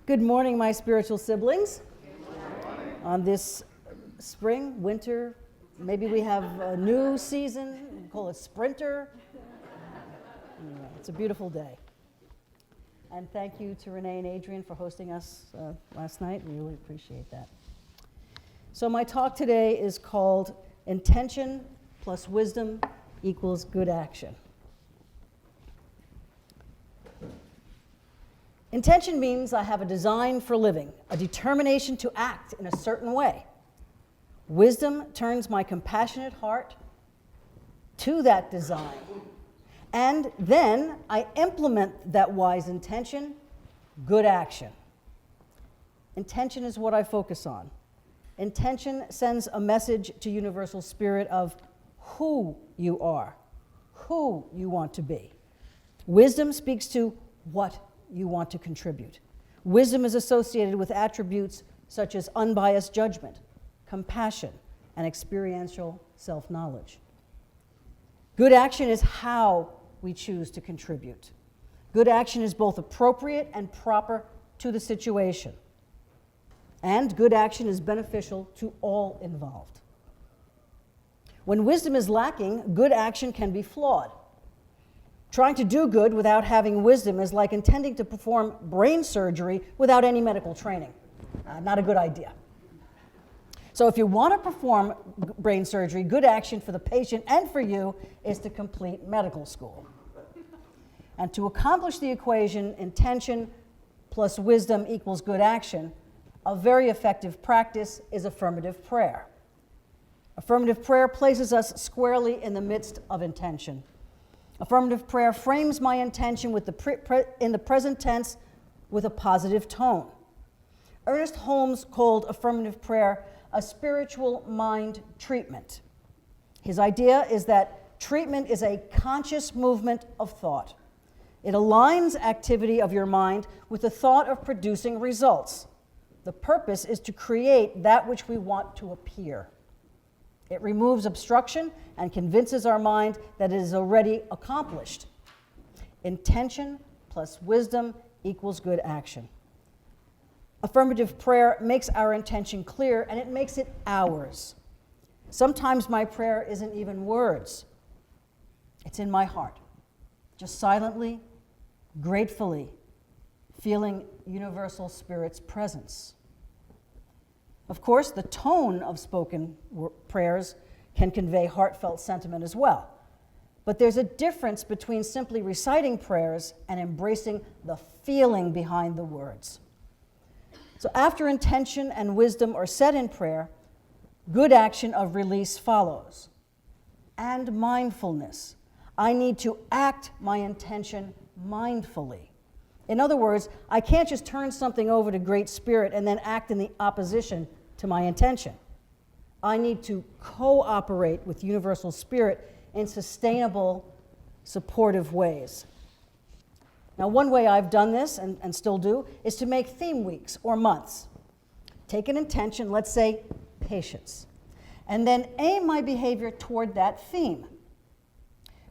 Good morning, my spiritual siblings. On this spring, winter, maybe we have a new season, we call it sprinter. Anyway, it's a beautiful day. And thank you to Renee and Adrian for hosting us last night. We really appreciate that. So my talk today is called Intention plus Wisdom equals Good Action. Intention means I have a design for living, a determination to act in a certain way. Wisdom turns my compassionate heart to that design. And then I implement that wise intention, good action. Intention is what I focus on. Intention sends a message to universal spirit of who you are, who you want to be. Wisdom speaks to what you want to contribute. Wisdom is associated with attributes such as unbiased judgment, compassion, and experiential self-knowledge. Good action is how we choose to contribute. Good action is both appropriate and proper to the situation. And good action is beneficial to all involved. When wisdom is lacking, good action can be flawed. Trying to do good without having wisdom is like intending to perform brain surgery without any medical training. Not a good idea. So if you want to perform brain surgery, good action for the patient and for you is to complete medical school. And to accomplish the equation, intention plus wisdom equals good action, a very effective practice is affirmative prayer. Affirmative prayer places us squarely in the midst of intention. Affirmative prayer frames my intention with in the present tense with a positive tone. Ernest Holmes called affirmative prayer a spiritual mind treatment. His idea is that treatment is a conscious movement of thought. It aligns activity of your mind with the thought of producing results. The purpose is to create that which we want to appear. It removes obstruction and convinces our mind that it is already accomplished. Intention plus wisdom equals good action. Affirmative prayer makes our intention clear, and it makes it ours. Sometimes my prayer isn't even words. It's in my heart, just silently, gratefully, feeling universal spirit's presence. Of course, the tone of spoken prayers can convey heartfelt sentiment as well. But there's a difference between simply reciting prayers and embracing the feeling behind the words. So after intention and wisdom are said in prayer, good action of release follows. And mindfulness. I need to act my intention mindfully. In other words, I can't just turn something over to Great Spirit and then act in the opposition to my intention. I need to cooperate with Universal Spirit in sustainable, supportive ways. Now, one way I've done this, and still do, is to make theme weeks or months. Take an intention, let's say patience, and then aim my behavior toward that theme.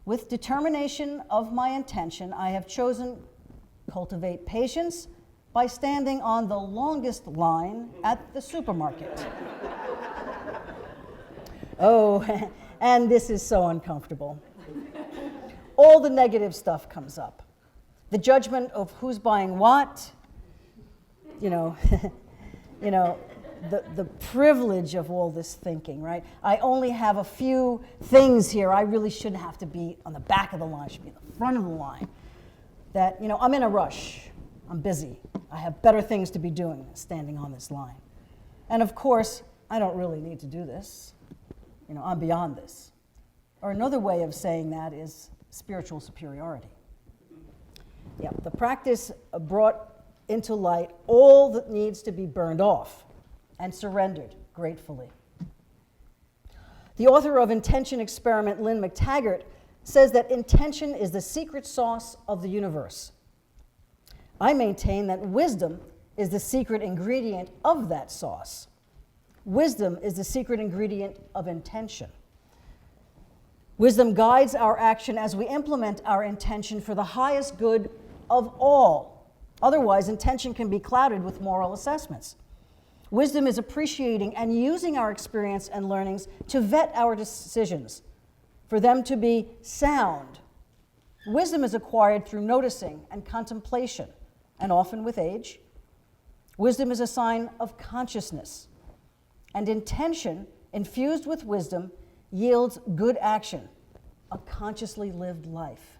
With determination of my intention, I have chosen cultivate patience by standing on the longest line at the supermarket. Oh, and this is so uncomfortable. All the negative stuff comes up. The judgment of who's buying what, the privilege of all this thinking, right? I only have a few things here. I really shouldn't have to be on the back of the line. I should be in the front of the line. That, I'm in a rush. I'm busy. I have better things to be doing than standing on this line. And of course, I don't really need to do this. I'm beyond this. Or another way of saying that is spiritual superiority. Yeah, the practice brought into light all that needs to be burned off and surrendered gratefully. The author of Intention Experiment, Lynn McTaggart, says that intention is the secret sauce of the universe. I maintain that wisdom is the secret ingredient of that sauce. Wisdom is the secret ingredient of intention. Wisdom guides our action as we implement our intention for the highest good of all. Otherwise, intention can be clouded with moral assessments. Wisdom is appreciating and using our experience and learnings to vet our decisions, for them to be sound. Wisdom is acquired through noticing and contemplation, and often with age. Wisdom is a sign of consciousness, and intention infused with wisdom yields good action, a consciously lived life.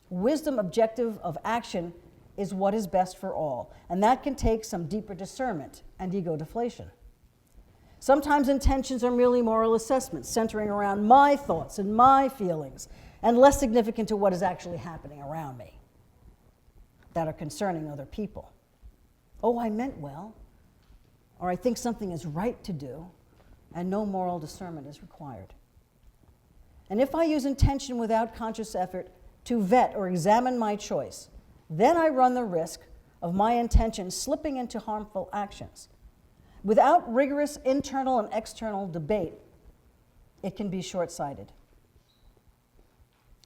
Wisdom objective of action is what is best for all, and that can take some deeper discernment and ego deflation. Sometimes intentions are merely moral assessments centering around my thoughts and my feelings, and less significant to what is actually happening around me, that are concerning other people. Oh, I meant well, or I think something is right to do, and no moral discernment is required. And if I use intention without conscious effort to vet or examine my choice, then I run the risk of my intention slipping into harmful actions. Without rigorous internal and external debate, it can be short-sighted.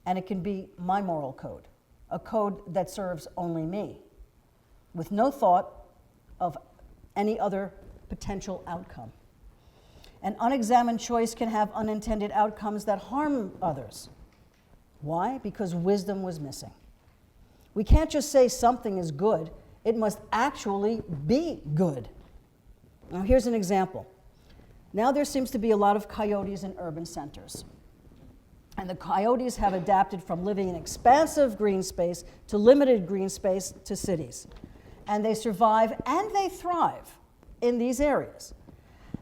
And it can be my moral code, a code that serves only me, with no thought of any other potential outcome. An unexamined choice can have unintended outcomes that harm others. Why? Because wisdom was missing. We can't just say something is good, it must actually be good. Now here's an example. Now there seems to be a lot of coyotes in urban centers. And the coyotes have adapted from living in expansive green space to limited green space to cities. And they survive and they thrive in these areas.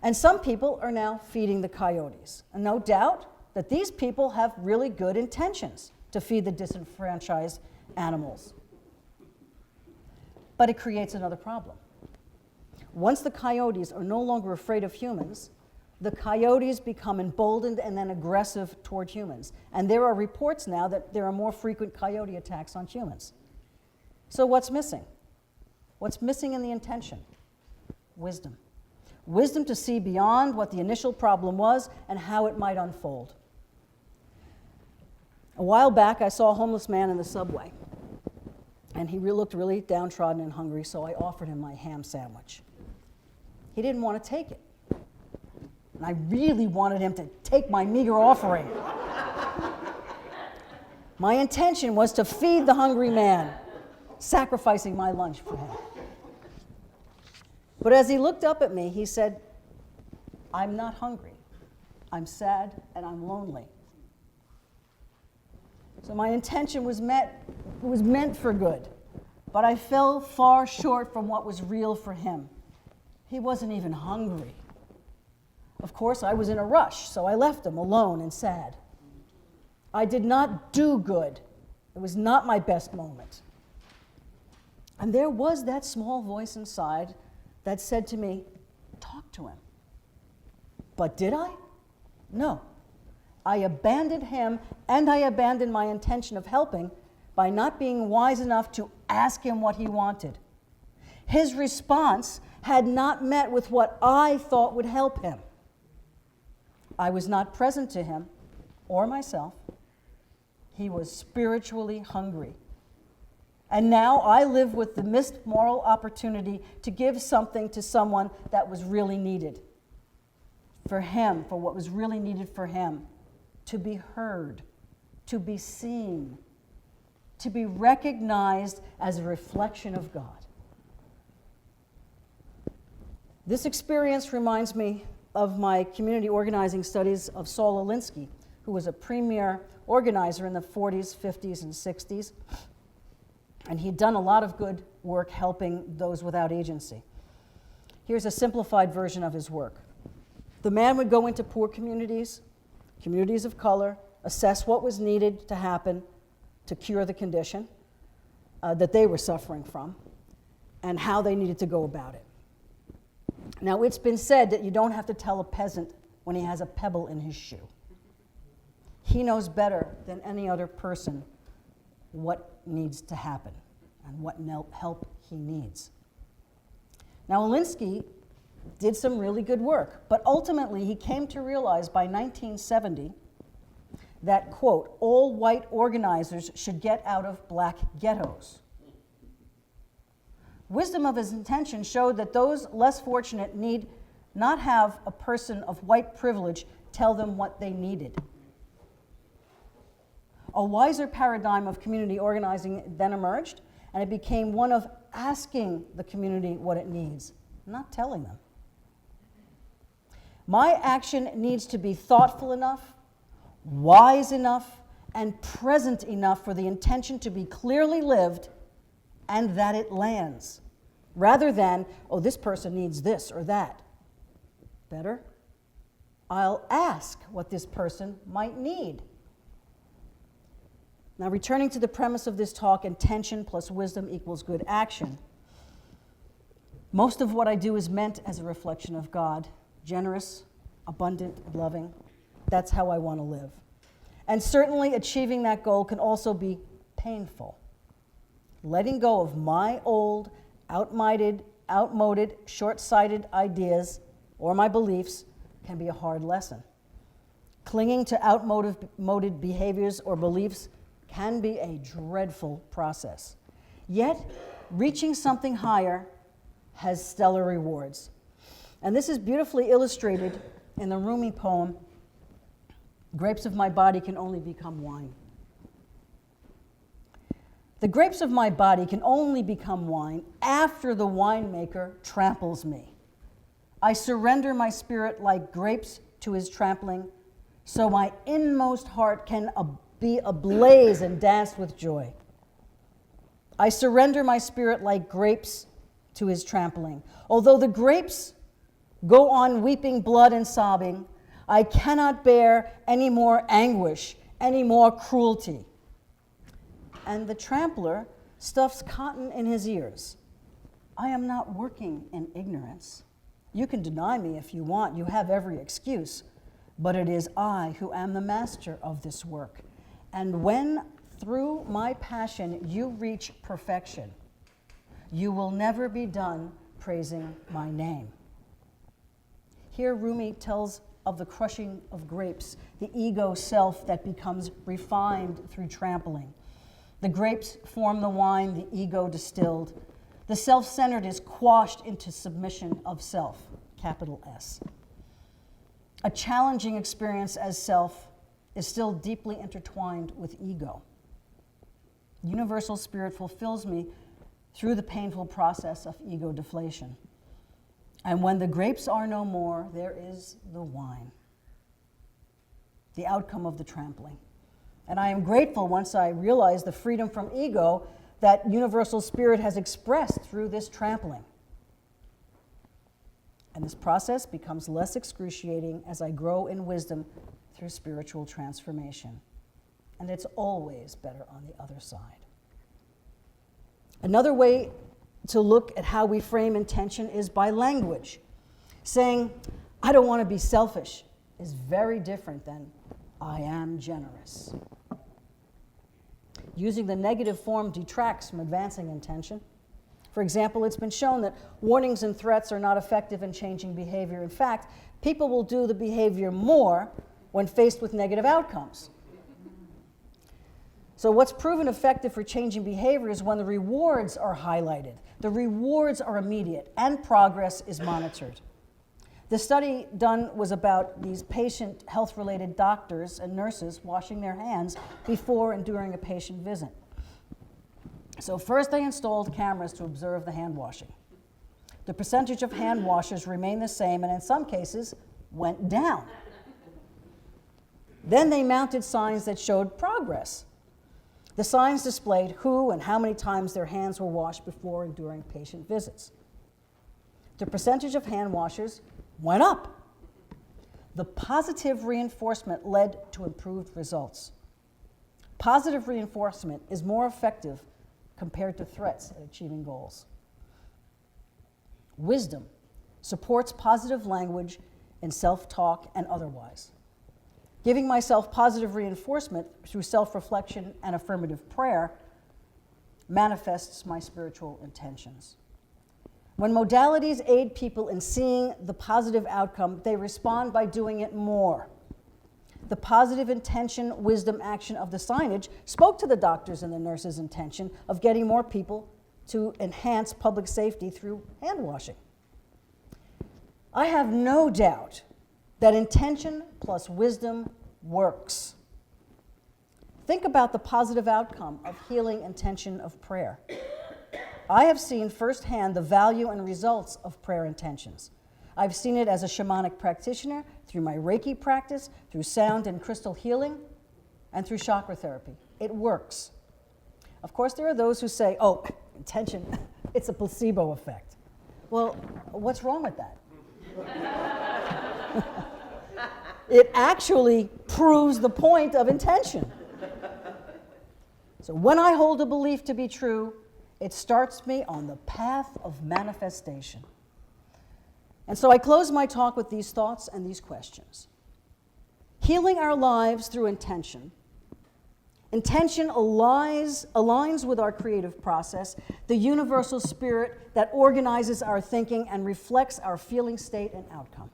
And some people are now feeding the coyotes. And no doubt that these people have really good intentions to feed the disenfranchised animals. But it creates another problem. Once the coyotes are no longer afraid of humans, the coyotes become emboldened and then aggressive toward humans. And there are reports now that there are more frequent coyote attacks on humans. So what's missing? What's missing in the intention? Wisdom. Wisdom to see beyond what the initial problem was and how it might unfold. A while back, I saw a homeless man in the subway. And he looked really downtrodden and hungry, so I offered him my ham sandwich. He didn't want to take it. And I really wanted him to take my meager offering. My intention was to feed the hungry man, sacrificing my lunch for him. But as he looked up at me, he said, "I'm not hungry. I'm sad and I'm lonely." So my intention was meant for good, but I fell far short from what was real for him. He wasn't even hungry. Of course, I was in a rush, so I left him alone and sad. I did not do good. It was not my best moment. And there was that small voice inside that said to me, "Talk to him." But did I? No. I abandoned him, and I abandoned my intention of helping by not being wise enough to ask him what he wanted. His response had not met with what I thought would help him. I was not present to him or myself. He was spiritually hungry. And now I live with the missed moral opportunity to give something to someone that was really needed. For him, for what was really needed for him. To be heard, to be seen, to be recognized as a reflection of God. This experience reminds me of my community organizing studies of Saul Alinsky, who was a premier organizer in the 40s, 50s, and 60s. And he'd done a lot of good work helping those without agency. Here's a simplified version of his work. The man would go into poor communities, communities of color, assess what was needed to happen to cure the condition that they were suffering from, and how they needed to go about it. Now, it's been said that you don't have to tell a peasant when he has a pebble in his shoe. He knows better than any other person what needs to happen and what help he needs. Now, Alinsky did some really good work, but ultimately he came to realize by 1970 that, quote, all white organizers should get out of black ghettos. Wisdom of his intention showed that those less fortunate need not have a person of white privilege tell them what they needed. A wiser paradigm of community organizing then emerged, and it became one of asking the community what it needs, not telling them. My action needs to be thoughtful enough, wise enough, and present enough for the intention to be clearly lived and that it lands, rather than, oh, this person needs this or that. Better, I'll ask what this person might need. Now, returning to the premise of this talk, intention plus wisdom equals good action. Most of what I do is meant as a reflection of God, generous, abundant, loving. That's how I want to live. And certainly achieving that goal can also be painful. Letting go of my old, outmoded, short-sighted ideas or my beliefs can be a hard lesson. Clinging to outmoded behaviors or beliefs can be a dreadful process. Yet, reaching something higher has stellar rewards. And this is beautifully illustrated in the Rumi poem, Grapes of My Body Can Only Become Wine. The grapes of my body can only become wine after the winemaker tramples me. I surrender my spirit like grapes to his trampling, so my inmost heart can be ablaze and dance with joy. I surrender my spirit like grapes to his trampling. Although the grapes go on weeping blood and sobbing, I cannot bear any more anguish, any more cruelty. And the trampler stuffs cotton in his ears. I am not working in ignorance. You can deny me if you want. You have every excuse. But it is I who am the master of this work. And when, through my passion, you reach perfection, you will never be done praising my name. Here Rumi tells of the crushing of grapes, the ego self that becomes refined through trampling. The grapes form the wine, the ego distilled. The self-centered is quashed into submission of self, capital S. A challenging experience as self is still deeply intertwined with ego. Universal Spirit fulfills me through the painful process of ego deflation. And when the grapes are no more, there is the wine, the outcome of the trampling. And I am grateful once I realize the freedom from ego that Universal Spirit has expressed through this trampling. And this process becomes less excruciating as I grow in wisdom through spiritual transformation. And it's always better on the other side. Another way to look at how we frame intention is by language. Saying, I don't want to be selfish is very different than I am generous. Using the negative form detracts from advancing intention. For example, it's been shown that warnings and threats are not effective in changing behavior. In fact, people will do the behavior more when faced with negative outcomes. So what's proven effective for changing behavior is when the rewards are highlighted. The rewards are immediate and progress is monitored. The study done was about these patient health-related doctors and nurses washing their hands before and during a patient visit. So first they installed cameras to observe the hand washing. The percentage of hand washers remained the same and in some cases went down. Then they mounted signs that showed progress. The signs displayed who and how many times their hands were washed before and during patient visits. The percentage of hand washers went up. The positive reinforcement led to improved results. Positive reinforcement is more effective compared to threats at achieving goals. Wisdom supports positive language in self-talk and otherwise. Giving myself positive reinforcement through self-reflection and affirmative prayer manifests my spiritual intentions. When modalities aid people in seeing the positive outcome, they respond by doing it more. the positive intention, wisdom, action of the signage spoke to the doctors and the nurses' intention of getting more people to enhance public safety through hand washing. I have no doubt that intention plus wisdom works. Think about the positive outcome of healing intention of prayer. I have seen firsthand the value and results of prayer intentions. I've seen it as a shamanic practitioner, through my Reiki practice, through sound and crystal healing, and through chakra therapy. It works. Of course, there are those who say, oh, intention, it's a placebo effect. Well, what's wrong with that? It actually proves the point of intention. So when I hold a belief to be true, it starts me on the path of manifestation. And so I close my talk with these thoughts and these questions. Healing our lives through intention. Intention aligns with our creative process, the universal spirit that organizes our thinking and reflects our feeling state and outcome.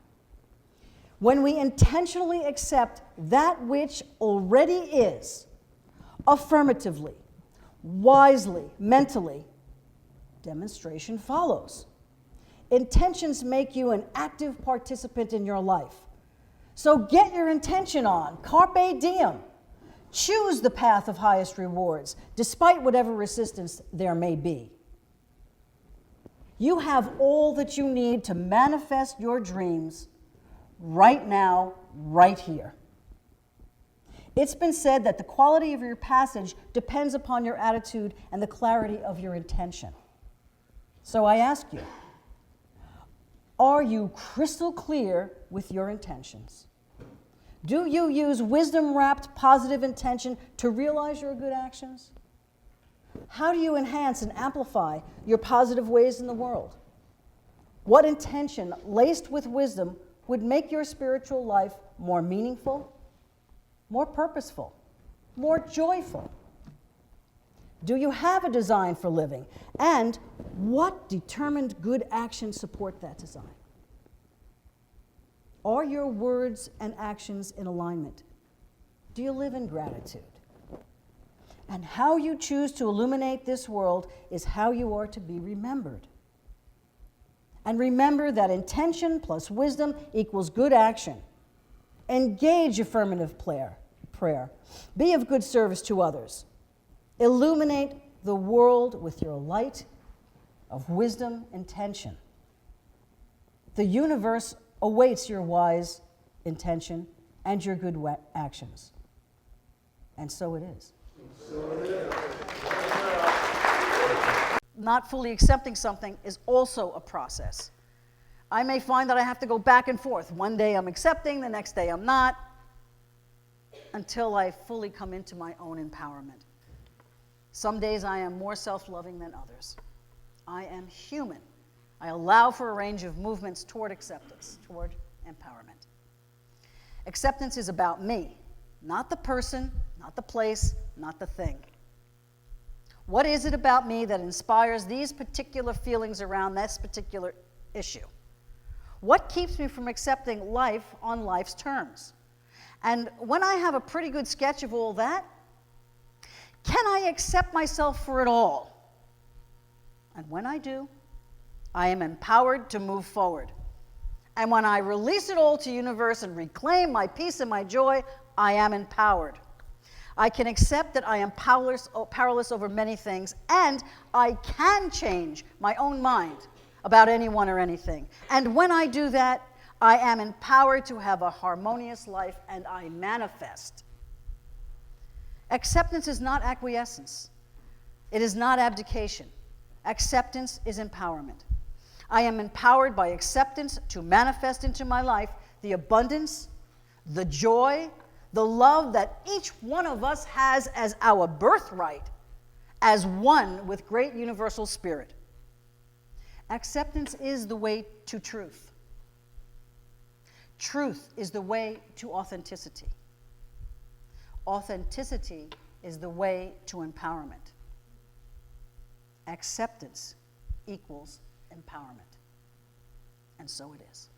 When we intentionally accept that which already is, affirmatively, wisely, mentally, demonstration follows. Intentions make you an active participant in your life. So get your intention on, carpe diem. Choose the path of highest rewards, despite whatever resistance there may be. You have all that you need to manifest your dreams right now, right here. It's been said that the quality of your passage depends upon your attitude and the clarity of your intention. So I ask you, are you crystal clear with your intentions? Do you use wisdom-wrapped positive intention to realize your good actions? How do you enhance and amplify your positive ways in the world? What intention, laced with wisdom, would make your spiritual life more meaningful, more purposeful, more joyful? Do you have a design for living? And what determined good actions support that design? Are your words and actions in alignment? Do you live in gratitude? And how you choose to illuminate this world is how you are to be remembered. And remember that intention plus wisdom equals good action. Engage affirmative prayer. Be of good service to others. Illuminate the world with your light of wisdom intention. The universe awaits your wise intention and your good actions. And so it is. Not fully accepting something is also a process. I may find that I have to go back and forth. One day I'm accepting, the next day I'm not, until I fully come into my own empowerment. Some days I am more self-loving than others. I am human. I allow for a range of movements toward acceptance, toward empowerment. Acceptance is about me, not the person, not the place, not the thing. What is it about me that inspires these particular feelings around this particular issue? What keeps me from accepting life on life's terms? And when I have a pretty good sketch of all that, can I accept myself for it all? And when I do, I am empowered to move forward. And when I release it all to the universe and reclaim my peace and my joy, I am empowered. I can accept that I am powerless over many things, and I can change my own mind about anyone or anything. And when I do that, I am empowered to have a harmonious life, and I manifest. Acceptance is not acquiescence. It is not abdication. Acceptance is empowerment. I am empowered by acceptance to manifest into my life the abundance, the joy, the love that each one of us has as our birthright, as one with great universal spirit. Acceptance is the way to truth. Truth is the way to authenticity. Authenticity is the way to empowerment. Acceptance equals empowerment. And so it is.